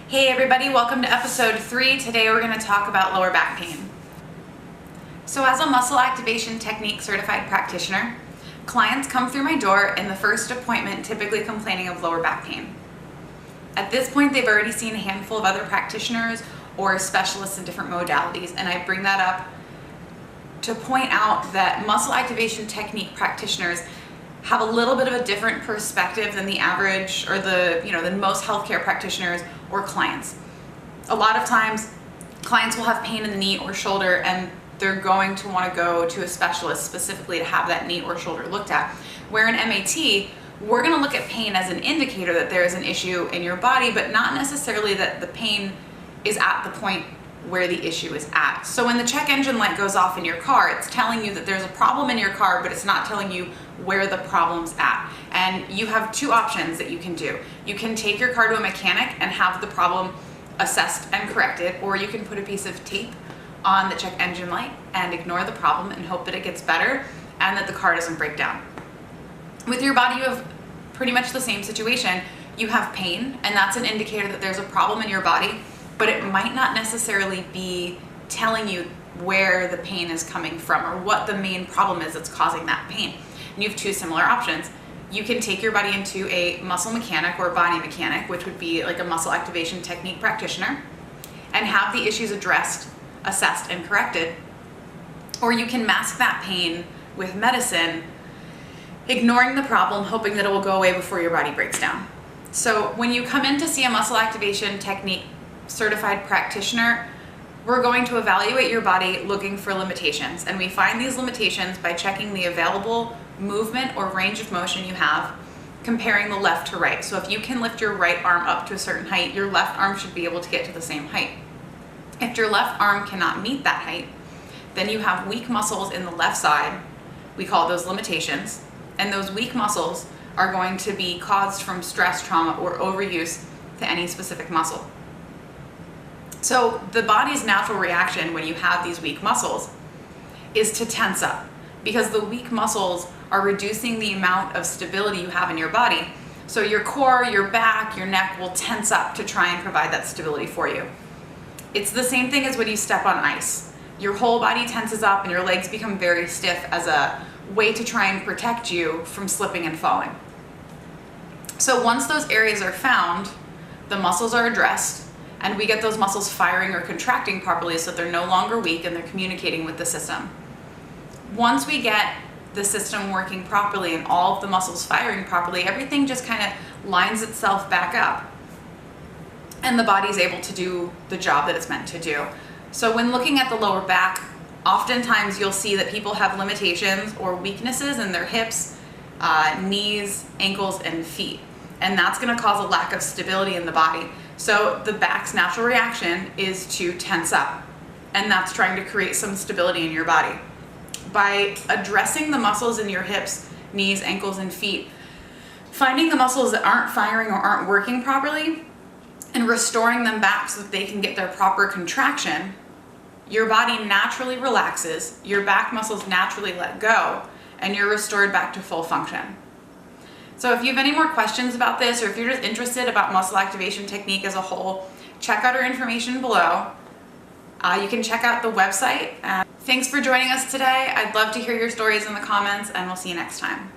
Hey everybody, welcome to episode 3. Today we're going to talk about lower back pain. So as a muscle activation technique certified practitioner, clients come through my door in the first appointment typically complaining of lower back pain. At this point, they've already seen a handful of other practitioners or specialists in different modalities, and I bring that up to point out that muscle activation technique practitioners have a little bit of a different perspective than the average or than most healthcare practitioners or clients. A lot of times clients will have pain in the knee or shoulder and they're going to want to go to a specialist specifically to have that knee or shoulder looked at. Where in MAT, we're going to look at pain as an indicator that there is an issue in your body, but not necessarily that the pain is at the point where the issue is at. So when the check engine light goes off in your car, it's telling you that there's a problem in your car, but it's not telling you where the problem's at. And you have two options that you can do. You can take your car to a mechanic and have the problem assessed and corrected, or you can put a piece of tape on the check engine light and ignore the problem and hope that it gets better and that the car doesn't break down. With your body, you have pretty much the same situation. You have pain, and that's an indicator that there's a problem in your body, but it might not necessarily be telling you where the pain is coming from or what the main problem is that's causing that pain. And you have two similar options. You can take your body into a muscle mechanic or body mechanic, which would be like a muscle activation technique practitioner, and have the issues addressed, assessed, and corrected. Or you can mask that pain with medicine, ignoring the problem, hoping that it will go away before your body breaks down. So when you come in to see a muscle activation technique certified practitioner, we're going to evaluate your body looking for limitations, and we find these limitations by checking the available movement or range of motion you have, comparing the left to right. So if you can lift your right arm up to a certain height, your left arm should be able to get to the same height. If your left arm cannot meet that height, then you have weak muscles in the left side. We call those limitations, and those weak muscles are going to be caused from stress, trauma, or overuse to any specific muscle. So the body's natural reaction when you have these weak muscles is to tense up, because the weak muscles are reducing the amount of stability you have in your body. So your core, your back, your neck will tense up to try and provide that stability for you. It's the same thing as when you step on ice. Your whole body tenses up and your legs become very stiff as a way to try and protect you from slipping and falling. So once those areas are found, the muscles are addressed, and we get those muscles firing or contracting properly so they're no longer weak and they're communicating with the system. Once we get the system working properly and all of the muscles firing properly, everything just kind of lines itself back up and the body's able to do the job that it's meant to do. So when looking at the lower back, oftentimes you'll see that people have limitations or weaknesses in their hips, knees, ankles, and feet. And that's going to cause a lack of stability in the body. So the back's natural reaction is to tense up, and that's trying to create some stability in your body. By addressing the muscles in your hips, knees, ankles, and feet, finding the muscles that aren't firing or aren't working properly, and restoring them back so that they can get their proper contraction, your body naturally relaxes, your back muscles naturally let go, and you're restored back to full function. So if you have any more questions about this, or if you're just interested about muscle activation technique as a whole, check out our information below. You can check out the website. Thanks for joining us today. I'd love to hear your stories in the comments, and we'll see you next time.